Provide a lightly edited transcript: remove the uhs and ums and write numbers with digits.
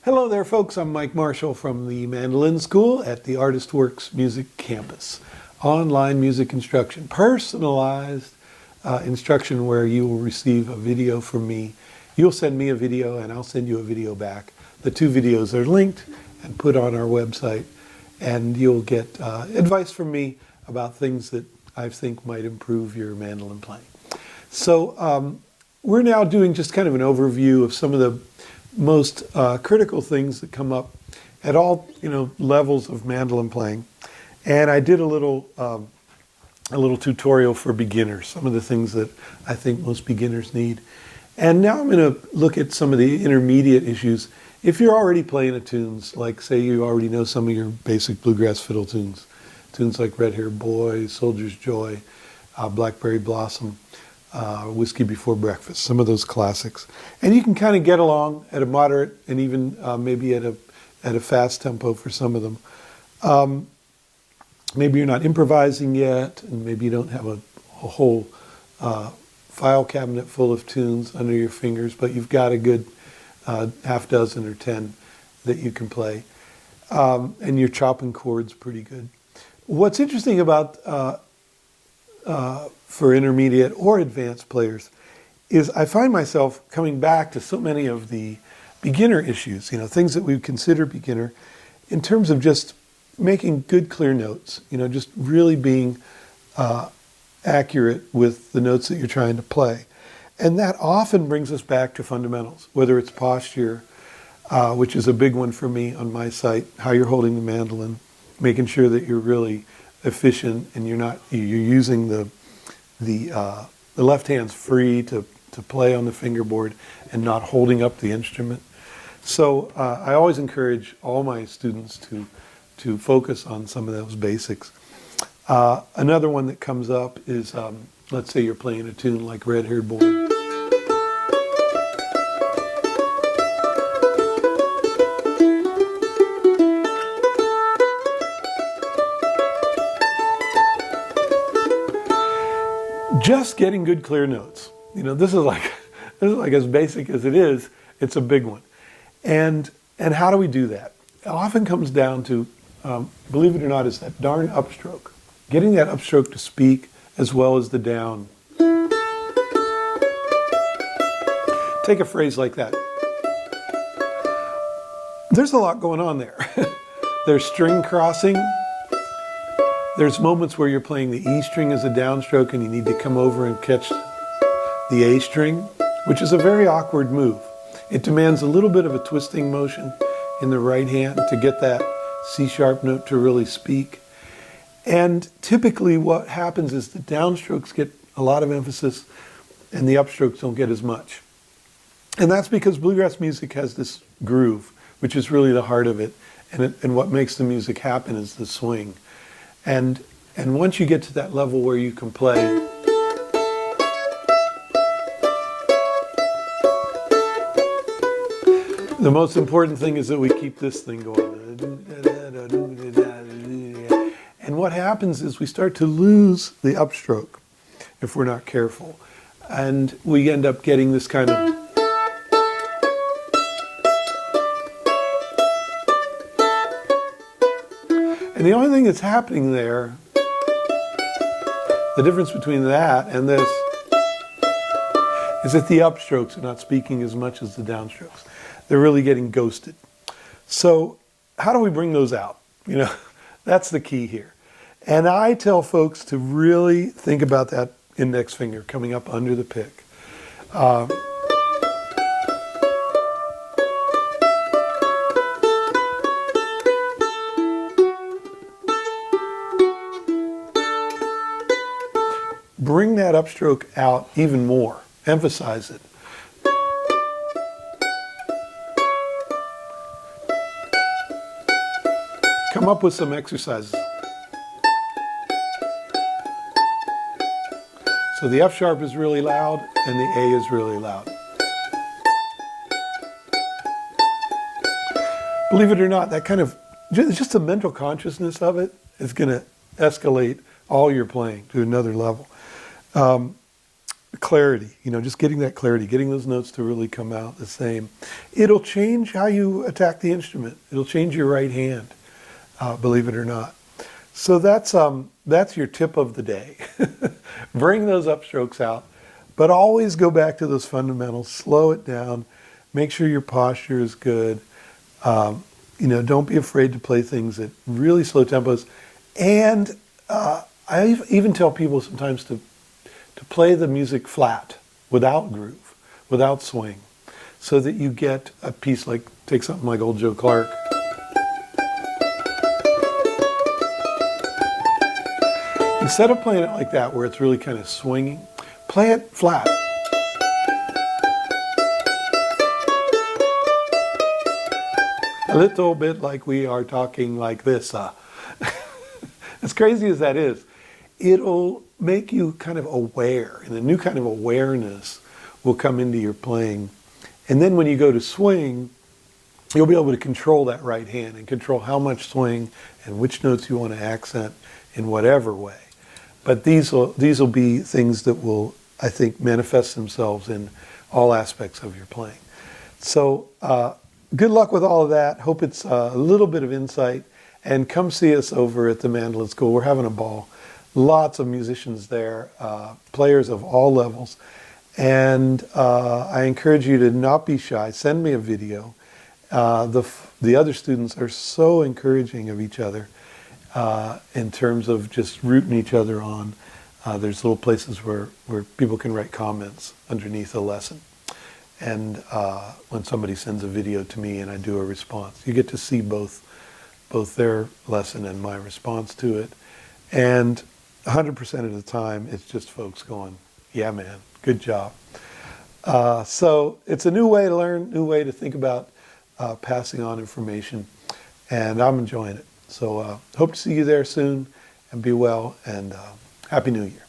Hello there, folks. I'm Mike Marshall from the Mandolin School at the ArtistWorks Music Campus. Online music instruction, personalized instruction where you will receive a video from me. You'll send me a video and I'll send you a video back. The two videos are linked and put on our website, and you'll get advice from me about things that I think might improve your mandolin playing. So we're now doing just kind of an overview of some of the most critical things that come up at all levels of mandolin playing, and I did a little tutorial for beginners, some of the things that I think most beginners need. And now I'm going to look at some of the intermediate issues. If you're already playing a tunes, like say you already know some of your basic bluegrass fiddle tunes like Red Hair Boy, Soldier's Joy, Blackberry Blossom, Whiskey Before Breakfast, some of those classics. And you can kind of get along at a moderate and even maybe at a fast tempo for some of them. Maybe you're not improvising yet, and maybe you don't have a whole file cabinet full of tunes under your fingers, but you've got a good half dozen or 10 that you can play. And you're chopping chords pretty good. What's interesting about for intermediate or advanced players is I find myself coming back to so many of the beginner issues, things that we would consider beginner, in terms of just making good, clear notes, just really being accurate with the notes that you're trying to play. And that often brings us back to fundamentals, whether it's posture, which is a big one for me on my site, how you're holding the mandolin, making sure that you're really efficient and you're using the left hand's free to play on the fingerboard and not holding up the instrument. So I always encourage all my students to focus on some of those basics. Another one that comes up is, let's say you're playing a tune like Red Hair Boy. Just getting good, clear notes. This is like as basic as it is. It's a big one. And how do we do that? It often comes down to, believe it or not, is that darn upstroke. Getting that upstroke to speak as well as the down. Take a phrase like that. There's a lot going on there. There's string crossing. There's moments where you're playing the E string as a downstroke and you need to come over and catch the A string, which is a very awkward move. It demands a little bit of a twisting motion in the right hand to get that C sharp note to really speak. And typically what happens is the downstrokes get a lot of emphasis and the upstrokes don't get as much. And that's because bluegrass music has this groove, which is really the heart of it. And what makes the music happen is the swing. And once you get to that level where you can play the most important thing is that we keep this thing going. And what happens is we start to lose the upstroke if we're not careful. And we end up getting this kind of and the only thing that's happening there, the difference between that and this, is that the upstrokes are not speaking as much as the downstrokes. They're really getting ghosted. So how do we bring those out? That's the key here. And I tell folks to really think about that index finger coming up under the pick. Bring that upstroke out even more. Emphasize it. Come up with some exercises. So the F sharp is really loud and the A is really loud. Believe it or not, that kind of, just the mental consciousness of it is going to escalate all your playing to another level. clarity, just getting that clarity, getting those notes to really come out the same. It'll change how you attack the instrument. It'll change your right hand, believe it or not. So that's your tip of the day. Bring those upstrokes out, but always go back to those fundamentals. Slow it down. Make sure your posture is good. Don't be afraid to play things at really slow tempos. And I even tell people sometimes to play the music flat, without groove, without swing, so that you get a piece like, take something like old Joe Clark. Instead of playing it like that, where it's really kind of swinging, play it flat. A little bit like we are talking like this. As crazy as that is, it'll make you kind of aware, and a new kind of awareness will come into your playing. And then when you go to swing, you'll be able to control that right hand and control how much swing and which notes you want to accent in whatever way. But these will be things that will, I think, manifest themselves in all aspects of your playing. So good luck with all of that. Hope it's a little bit of insight. And come see us over at the Mandolin School. We're having a ball. Lots of musicians there, players of all levels. And I encourage you to not be shy. Send me a video. The other students are so encouraging of each other in terms of just rooting each other on. There's little places where people can write comments underneath a lesson. And when somebody sends a video to me and I do a response, you get to see both their lesson and my response to it. And 100% of the time, it's just folks going, yeah, man, good job. So it's a new way to learn, new way to think about passing on information, and I'm enjoying it. So hope to see you there soon, and be well, and Happy New Year.